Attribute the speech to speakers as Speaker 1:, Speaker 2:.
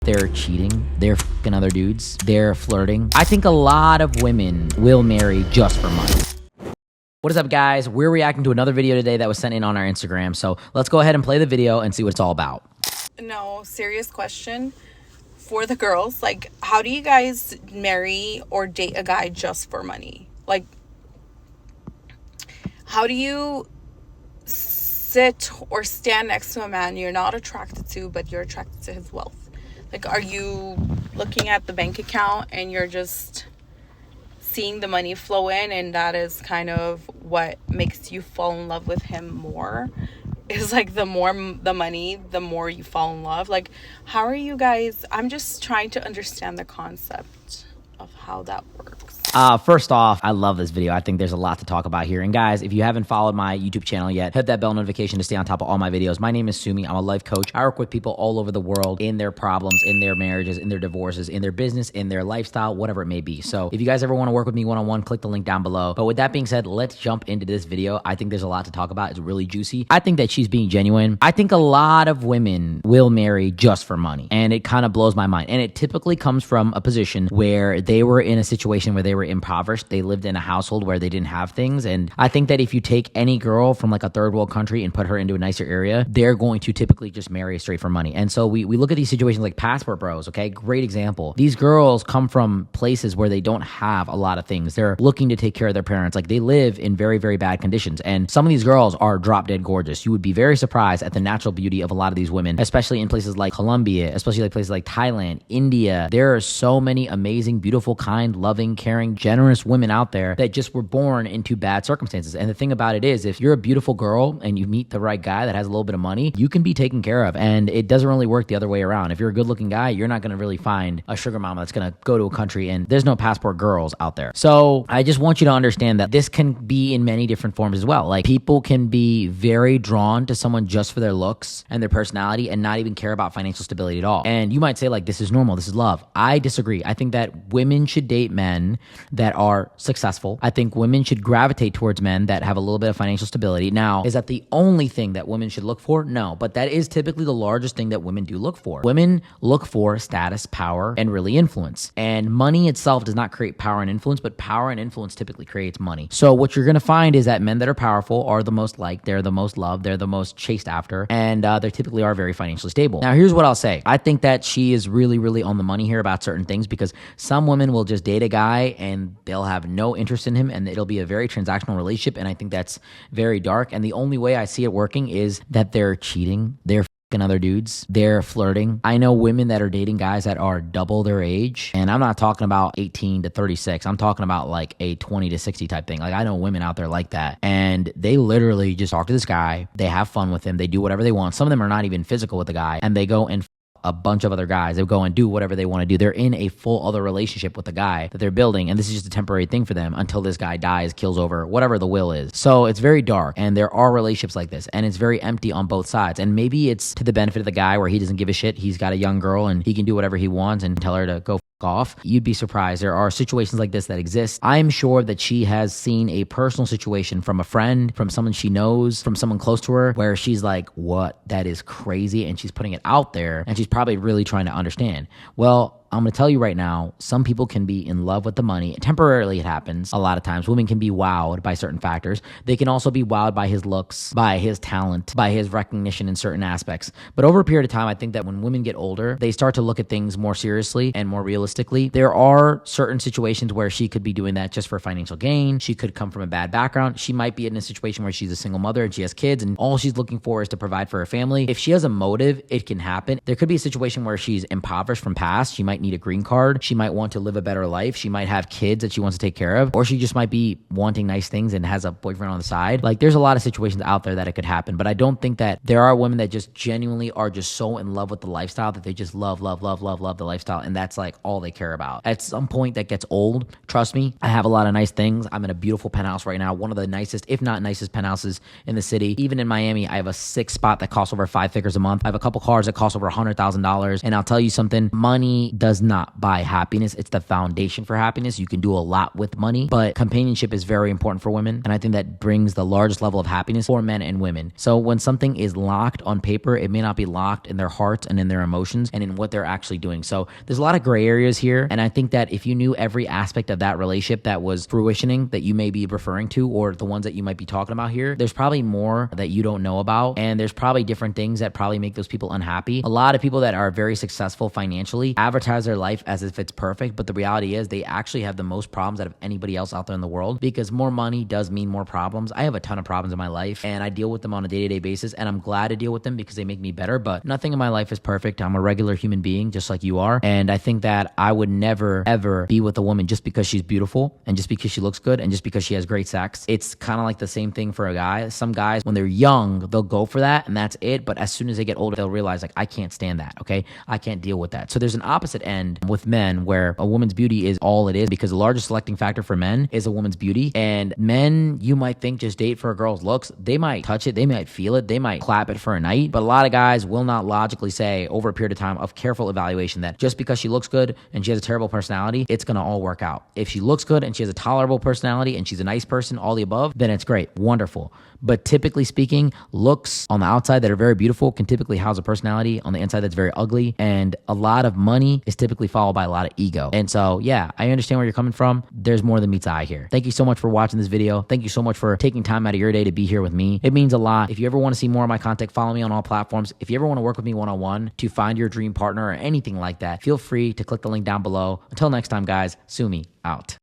Speaker 1: They're cheating, they're fucking other dudes, they're flirting. I think a lot of women will marry just for money. What is up, guys? We're reacting to another video today that was sent in on our Instagram. So let's go ahead and play the video and see what it's all about.
Speaker 2: No, serious question for the girls. Like, how do you guys marry or date a guy just for money? Like, how do you sit or stand next to a man you're not attracted to, but you're attracted to his wealth? Like, are you looking at the bank account and you're just seeing the money flow in, and that is kind of what makes you fall in love with him more? Is like the more the money, the more you fall in love. Like, how are you guys? I'm just trying to understand the concept of how that works.
Speaker 1: First off, I love this video. I think there's a lot to talk about here. And guys, if you haven't followed my YouTube channel yet, hit that bell notification to stay on top of all my videos. My name is Sumi. I'm a life coach. I work with people all over the world in their problems, in their marriages, in their divorces, in their business, in their lifestyle, whatever it may be. So if you guys ever want to work with me one-on-one, click the link down below. But with that being said, let's jump into this video. I think there's a lot to talk about. It's really juicy. I think that she's being genuine. I think a lot of women will marry just for money. And it kind of blows my mind. And it typically comes from a position where they were in a situation where they were impoverished. They lived in a household where they didn't have things. And I think that if you take any girl from like a third world country and put her into a nicer area, they're going to typically just marry straight for money. And so we look at these situations like passport bros, okay? Great example. These girls come from places where they don't have a lot of things. They're looking to take care of their parents. Like, they live in very, very bad conditions. And some of these girls are drop dead gorgeous. You would be very surprised at the natural beauty of a lot of these women, especially in places like Colombia, especially like places like Thailand, India. There are so many amazing, beautiful, kind, loving, caring, generous women out there that just were born into bad circumstances. And the thing about it is, if you're a beautiful girl and you meet the right guy that has a little bit of money, you can be taken care of. And it doesn't really work the other way around. If you're a good looking guy, you're not going to really find a sugar mama that's going to go to a country, and there's no passport girls out there. So I just want you to understand that this can be in many different forms as well. Like, people can be very drawn to someone just for their looks and their personality and not even care about financial stability at all. And you might say, like, this is normal, this is love. I disagree. I think that women should date men that are successful. I think women should gravitate towards men that have a little bit of financial stability. Now, is that the only thing that women should look for? No, but that is typically the largest thing that women do look for. Women look for status, power, and really influence. And money itself does not create power and influence, but power and influence typically creates money. So what you're going to find is that men that are powerful are the most liked, they're the most loved, they're the most chased after, and they typically are very financially stable. Now, here's what I'll say. I think that she is really, really on the money here about certain things, because some women will just date a guy and they'll have no interest in him, and it'll be a very transactional relationship. And I think that's very dark. And the only way I see it working is that they're cheating, they're fucking other dudes, they're flirting. I know women that are dating guys that are double their age, and I'm not talking about 18 to 36. I'm talking about like a 20 to 60 type thing. Like, I know women out there like that, and they literally just talk to this guy, they have fun with him, they do whatever they want. Some of them are not even physical with the guy, and they go and a bunch of other guys. They'll go and do whatever they want to do. They're in a full other relationship with the guy that they're building, and this is just a temporary thing for them until this guy dies, kills over, whatever the will is. So it's very dark, and there are relationships like this, and it's very empty on both sides. And maybe it's to the benefit of the guy where he doesn't give a shit. He's got a young girl and he can do whatever he wants and tell her to go off. You'd be surprised. There are situations like this that exist. I'm sure that she has seen a personal situation from a friend, from someone she knows, from someone close to her, where she's like, what? That is crazy. And she's putting it out there, and she's probably really trying to understand. Well, I'm going to tell you right now, some people can be in love with the money. Temporarily, it happens. A lot of times, women can be wowed by certain factors. They can also be wowed by his looks, by his talent, by his recognition in certain aspects. But over a period of time, I think that when women get older, they start to look at things more seriously and more realistically. There are certain situations where she could be doing that just for financial gain. She could come from a bad background. She might be in a situation where she's a single mother and she has kids, and all she's looking for is to provide for her family. If she has a motive, it can happen. There could be a situation where she's impoverished from past. She might need a green card. She might want to live a better life. She might have kids that she wants to take care of, or she just might be wanting nice things and has a boyfriend on the side. Like, there's a lot of situations out there that it could happen, but I don't think that there are women that just genuinely are just so in love with the lifestyle that they just love the lifestyle, and that's like all they care about. At some point that gets old. Trust me, I have a lot of nice things. I'm in a beautiful penthouse right now, one of the nicest, if not nicest penthouses in the city. Even in Miami, I have a 6 spot that costs over 5 figures a month. I have a couple cars that cost over $100,000. And I'll tell you something, money does does not buy happiness. It's the foundation for happiness. You can do a lot with money, but companionship is very important for women. And I think that brings the largest level of happiness for men and women. So when something is locked on paper, it may not be locked in their hearts and in their emotions and in what they're actually doing. So there's a lot of gray areas here. And I think that if you knew every aspect of that relationship that was fruitioning that you may be referring to, or the ones that you might be talking about here, there's probably more that you don't know about. And there's probably different things that probably make those people unhappy. A lot of people that are very successful financially advertise their life as if it's perfect, but the reality is they actually have the most problems out of anybody else out there in the world, because more money does mean more problems. I have a ton of problems in my life and I deal with them on a day-to-day basis, and I'm glad to deal with them because they make me better, but nothing in my life is perfect. I'm a regular human being just like you are. And I think that I would never ever be with a woman just because she's beautiful and just because she looks good and just because she has great sex. It's kind of like the same thing for a guy. Some guys, when they're young, they'll go for that and that's it. But as soon as they get older, they'll realize, like, I can't stand that. Okay. I can't deal with that. So there's an opposite end with men where a woman's beauty is all it is, because the largest selecting factor for men is a woman's beauty. And men, you might think, just date for a girl's looks. They might touch it. They might feel it. They might clap it for a night. But a lot of guys will not logically say over a period of time of careful evaluation that just because she looks good and she has a terrible personality, it's going to all work out. If she looks good and she has a tolerable personality and she's a nice person, all the above, then it's great. Wonderful. But typically speaking, looks on the outside that are very beautiful can typically house a personality on the inside that's very ugly. And a lot of money is typically followed by a lot of ego. And so, yeah, I understand where you're coming from. There's more than meets the eye here. Thank you so much for watching this video. Thank you so much for taking time out of your day to be here with me. It means a lot. If you ever want to see more of my content, follow me on all platforms. If you ever want to work with me one-on-one to find your dream partner or anything like that, feel free to click the link down below. Until next time, guys, Sumi out.